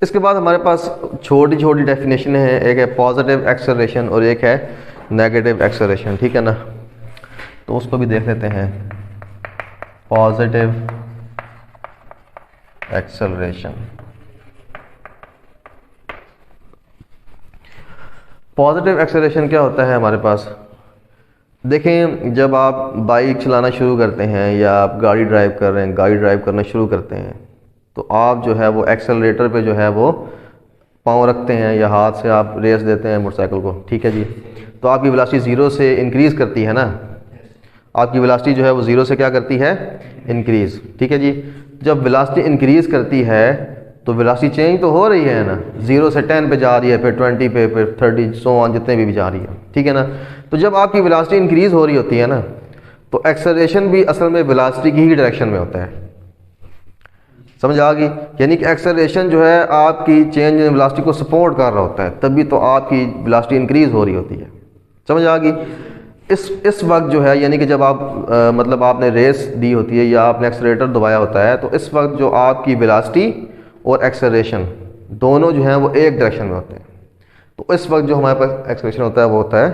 इसके बाद हमारे पास छोटी छोटी डेफिनेशन है, एक है पॉजिटिव एक्सेलरेशन और एक है नेगेटिव एक्सेलरेशन, ठीक है ना। तो उसको भी देख लेते हैं। पॉजिटिव एक्सेलरेशन, पॉजिटिव एक्सेलरेशन क्या होता है हमारे पास? देखें, जब आप बाइक चलाना शुरू करते हैं या आप गाड़ी ड्राइव कर रहे हैं, गाड़ी ड्राइव करना शुरू करते हैं, तो आप जो है वो एक्सेलरेटर पे जो है वो पाँव रखते हैं या हाथ से आप रेस देते हैं मोटरसाइकिल को, ठीक है जी। तो आपकी वेलोसिटी ज़ीरो से इंक्रीज़ करती है ना, आपकी वेलोसिटी जो है वो ज़ीरो से क्या करती है? इंक्रीज़, ठीक है जी। जब वेलोसिटी इंक्रीज़ करती है तो वेलोसिटी चेंज तो हो रही है ना, 0 से 10 पे जा रही है, फिर 20 पे, फिर 30, सो ऑन, जितने भी जा रही है, ठीक है ना। तो जब आपकी वेलोसिटी इंक्रीज़ हो रही होती है ना, तो एक्सेलरेशन भी असल में वेलोसिटी की ही डायरेक्शन में होता है। समझ आ गई? यानी कि एक्सेलरेशन जो है आपकी चेंज इन वेलोसिटी को सपोर्ट कर रहा होता है, तभी तो आपकी वेलोसिटी इंक्रीज़ हो रही होती है। समझ आ गई? इस वक्त जो है, यानी कि जब आप मतलब आपने रेस दी होती है या आपने एक्सेलरेटर दबाया होता है, तो इस वक्त जो आपकी वेलोसिटी और एक्सेलरेशन दोनों जो हैं वो एक डायरेक्शन में होते हैं। तो इस वक्त जो हमारे पास एक्सेलरेशन होता है वो होता है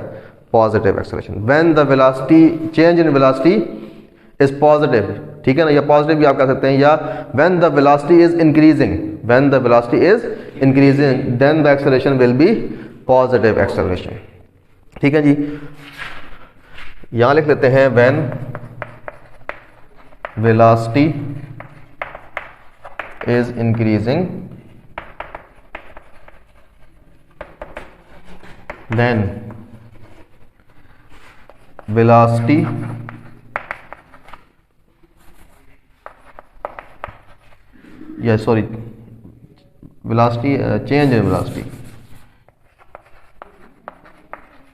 positive acceleration. When the velocity change in velocity is positive, ठीक है ना, या पॉजिटिव भी आप कह सकते हैं, या when the velocity is increasing, when the velocity is increasing then the acceleration will be positive acceleration, ठीक है जी। यहां लिख लेते हैं when velocity is increasing then velocity velocity change in velocity,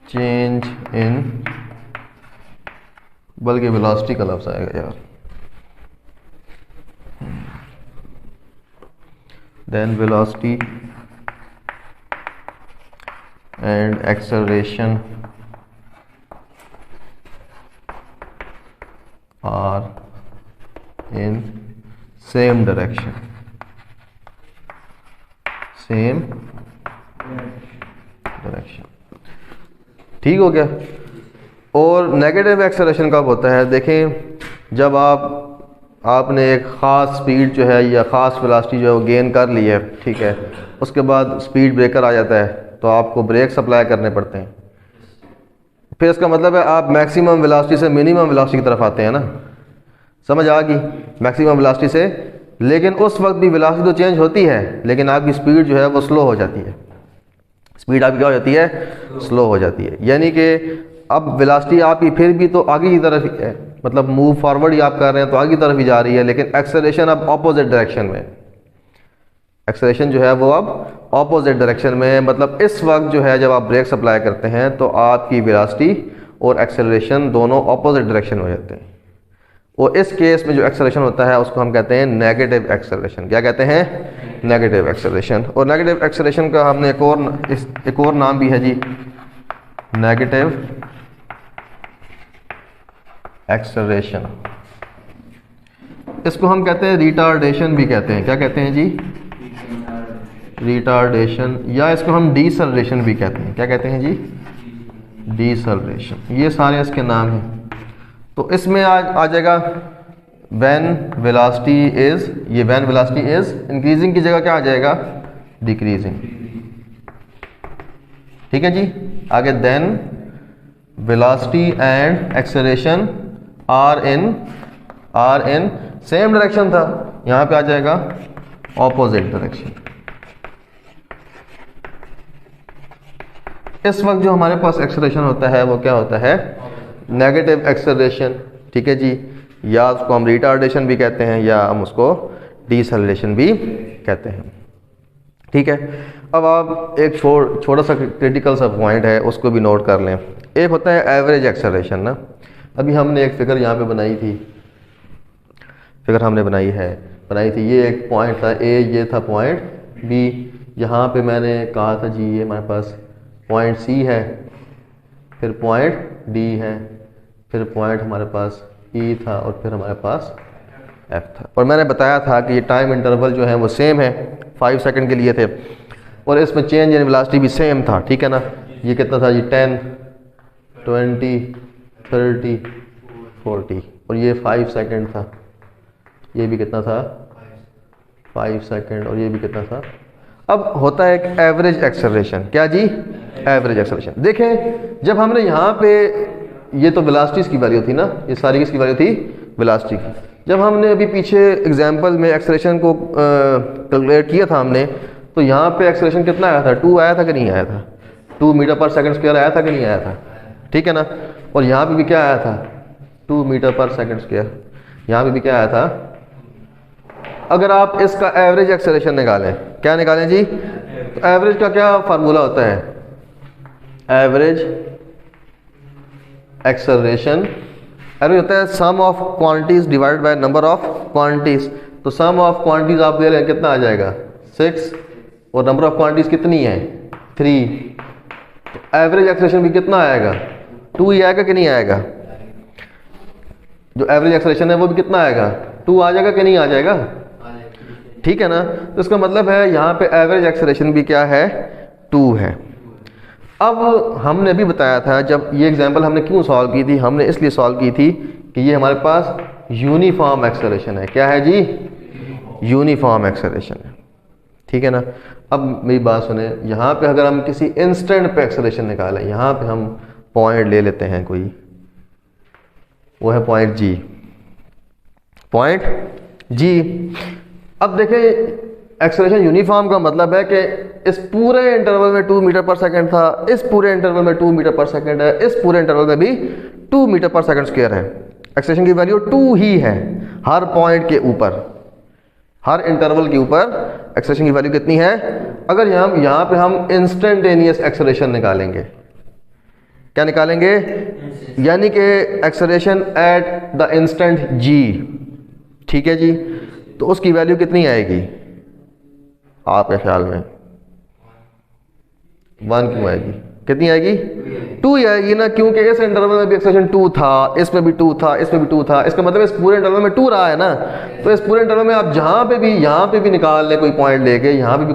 change in, बल्कि velocity का लफ्ज़ आएगा यार, then velocity and acceleration are in same direction, same direction, ठीक हो गया। और नेगेटिव एक्सेलरेशन कब होता है? देखें, जब आपने एक ख़ास स्पीड जो है या ख़ास वेलोसिटी जो है वो गेन कर ली है, ठीक है, उसके बाद स्पीड ब्रेकर आ जाता है तो आपको ब्रेक सप्लाई करने पड़ते हैं। फिर इसका मतलब है आप मैक्सिमम वेलोसिटी से मिनिमम वेलोसिटी की तरफ आते हैं ना। समझ आ गई? मैक्सिमम वेलोसिटी से, लेकिन उस वक्त भी वेलोसिटी तो चेंज होती है, लेकिन आपकी स्पीड जो है वो स्लो हो जाती है। स्पीड आपकी क्या हो जाती है? स्लो हो जाती है। यानी कि अब वेलोसिटी आपकी फिर भी तो आगे की तरफ है, मतलब मूव फॉरवर्ड ही आप कर रहे हैं तो आगे की तरफ ही जा रही है, लेकिन एक्सेलरेशन अब ऑपोजिट डायरेक्शन में, एक्सेलरेशन जो है वो अब ऑपोजिट डायरेक्शन में। मतलब इस वक्त जो है जब आप ब्रेक सप्लाई करते हैं तो आपकी वेलोसिटी और एक्सेलरेशन दोनों ऑपोजिट डायरेक्शन में हो जाते हैं। और इस केस में जो एक्सेलरेशन होता है उसको हम कहते हैं नेगेटिव एक्सेलरेशन। क्या कहते हैं? Negative acceleration. और नेगेटिव एक्सेलरेशन का हमने एक और नाम भी है जी, नेगेटिव एक्सेलरेशन। इसको हम कहते हैं रिटार्डेशन भी कहते हैं। क्या कहते हैं जी? रिटार्डेशन, या इसको हम डीसेलरेशन भी कहते हैं। क्या कहते हैं जी? डीसेलरेशन। ये सारे इसके नाम हैं। तो इसमें आ जाएगा व्हेन वेलोसिटी इज, ये व्हेन वेलोसिटी इज इंक्रीजिंग की जगह क्या आ जाएगा? डिक्रीजिंग, ठीक है जी। आगे then velocity and acceleration are in same direction था, यहां पे आ जाएगा ऑपोजिट डायरेक्शन। इस वक्त जो हमारे पास एक्सेलरेशन होता है वो क्या होता है? नेगेटिव एक्सेलरेशन, ठीक है जी। या उसको हम रिटार्डेशन भी कहते हैं या हम उसको डीसेलरेशन भी कहते हैं, ठीक है। अब आप एक छोटा सा क्रिटिकल सा पॉइंट है उसको भी नोट कर लें। एक होता है एवरेज एक्सेलरेशन ना। अभी हमने एक फिगर यहाँ पे बनाई थी, ये एक पॉइंट था ए, ये था पॉइंट बी। यहाँ पे मैंने कहा था जी ये हमारे पास पॉइंट सी है, फिर पॉइंट डी है, फिर पॉइंट हमारे पास ई था और फिर हमारे पास एफ था। और मैंने बताया था कि ये टाइम इंटरवल जो है वो सेम है, 5 सेकंड के लिए थे, और इसमें चेंज इन वेलोसिटी भी सेम था, ठीक है ना। ये कितना था जी, 10, 20, 30, 40, और ये 5 सेकंड था। ये भी कितना था, 5 सेकंड, और ये भी कितना था। अब होता है एक एवरेज एक्सेलरेशन। क्या जी, एवरेज एक्सेलरेशन। देखें जब हमने यहाँ पे, ये तो वेलोसिटीज़ की वैल्यू थी ना, ये सारी किसकी वैल्यू थी, वेलोसिटी की। जब हमने अभी पीछे एग्जांपल में एक्सेलरेशन को कैलकुलेट किया था हमने, तो यहाँ पे एक्सेलरेशन कितना आया था, 2 आया था कि नहीं आया था, 2 मीटर पर सेकंड स्क्वायर आया था कि नहीं आया था, ठीक है ना। और यहाँ पे भी क्या आया था, 2 मीटर पर सेकंड स्क्वायर, यहाँ पे भी क्या आया था। अगर आप इसका एवरेज एक्सेलरेशन निकालें, क्या निकालें जी, तो एवरेज का क्या फार्मूला होता है, एवरेज एक्सेलरेशन, एवरेज होता है sum of quantities divided by number of quantities. तो सम ऑफ क्वांटिटीज आप दे रहे हैं, कितना आ जाएगा 6, और नंबर ऑफ क्वांटिटीज कितनी है 3, तो एवरेज एक्सेलरेशन भी कितना आएगा, 2 ही आएगा कि नहीं आएगा। जो एवरेज एक्सेलरेशन है वो भी कितना आएगा, 2 आ जाएगा कि नहीं आ जाएगा, ठीक है ना। तो इसका मतलब है यहाँ पे एवरेज एक्सेलरेशन भी क्या है, 2 है। अब हमने भी बताया था, जब ये एग्जांपल हमने क्यों सॉल्व की थी, हमने इसलिए सॉल्व की थी कि ये हमारे पास यूनिफॉर्म एक्सेलरेशन है। क्या है जी, यूनिफॉर्म एक्सेलरेशन है, ठीक है ना। अब मेरी बात सुने, यहाँ पे अगर हम किसी इंस्टेंट पे एक्सेलरेशन निकालें, यहाँ पे हम पॉइंट ले लेते हैं कोई, वो है पॉइंट जी, पॉइंट जी। अब देखें एक्सेलरेशन यूनिफॉर्म का मतलब है कि इस पूरे इंटरवल में 2 मीटर पर सेकंड था, इस पूरे इंटरवल में 2 मीटर पर सेकंड है, इस पूरे इंटरवल में भी 2 मीटर पर सेकंड स्क्वायर है। एक्सेलरेशन की वैल्यू 2 ही है हर पॉइंट के ऊपर, हर इंटरवल के ऊपर एक्सेलरेशन की वैल्यू कितनी है। अगर यहाँ पे हम इंस्टेंटेनियस एक्सेलरेशन निकालेंगे, क्या निकालेंगे, यानी कि एक्सेलरेशन एट द इंस्टेंट जी, ठीक है जी, तो उसकी वैल्यू कितनी आएगी आपके ख्याल में, 1 क्यों आएगी, कितनी आएगी, 2 ही आएगी ना, क्योंकि इस इंटरवल में भी एक्सेलरेशन 2 था, इसमें भी 2 था, इसमें भी 2 था। इसका मतलब इस पूरे इंटरवल में 2 रहा है ना, तो इस पूरे इंटरवल में आप जहाँ पे भी, यहाँ पे भी निकाल लें कोई पॉइंट लेके, यहाँ पे भी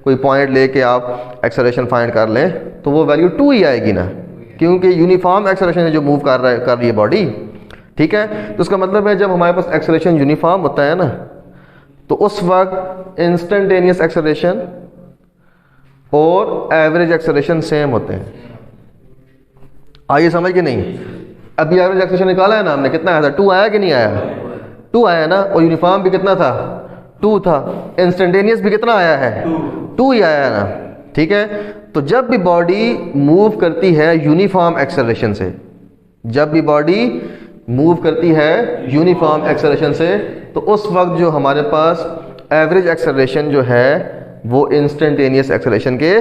कोई पॉइंट लेके आप एक्सेलरेशन फाइंड कर लें, तो वो वैल्यू 2 ही आएगी ना, क्योंकि यूनिफॉर्म एक्सेलरेशन है जो मूव कर रही है बॉडी, ठीक है। तो इसका मतलब है जब हमारे पास एक्सेलरेशन यूनिफॉर्म होता है ना, तो उस वक्त इंस्टेंटेनियस एक्सेलरेशन और एवरेज एक्सेलरेशन सेम होते हैं। आइए समझ के नहीं, अभी एवरेज एक्सेलरेशन निकाला है ना हमने, कितना आया था, 2 आया कि नहीं आया, 2 आया ना, और यूनिफॉर्म भी कितना था, 2 था। इंस्टेंटेनियस भी कितना आया है, 2 ही आया ना, ठीक है। तो जब भी बॉडी मूव करती है यूनिफॉर्म एक्सेलरेशन से, जब भी बॉडी मूव करती है यूनिफॉर्म एक्सेलरेशन से, तो उस वक्त जो हमारे पास एवरेज एक्सेलरेशन जो है वो इंस्टेंटेनियस एक्सेलरेशन के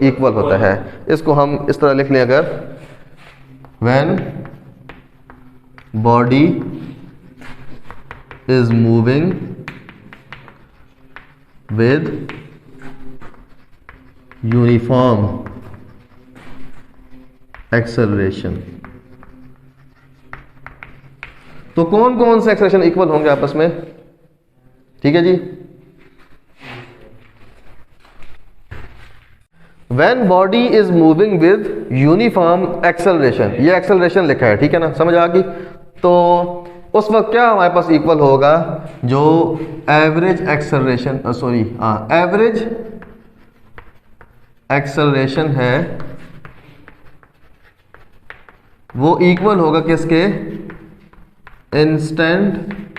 इक्वल होता है। इसको हम इस तरह लिख लें, अगर when body is moving with uniform acceleration, तो कौन कौन से एक्सेलरेशन इक्वल होंगे आपस में, ठीक है जी। When body is moving with uniform acceleration, ये एक्सेलरेशन लिखा है, ठीक है ना, समझ आ गई। तो उस वक्त क्या हमारे पास इक्वल होगा, जो एवरेज एक्सेलरेशन, एवरेज एक्सेलरेशन है वो इक्वल होगा किसके, इंस्टेंटेनियस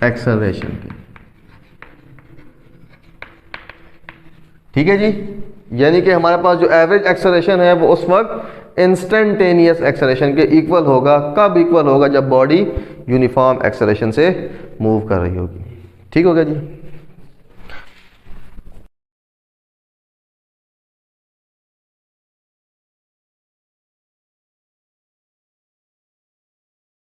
एक्सेलरेशन के, ठीक है जी। यानी कि हमारे पास जो एवरेज एक्सेलरेशन है वो उस वक्त इंस्टेंटेनियस एक्सेलरेशन के इक्वल होगा। कब इक्वल होगा, जब बॉडी यूनिफॉर्म एक्सेलरेशन से मूव कर रही होगी, ठीक होगा जी।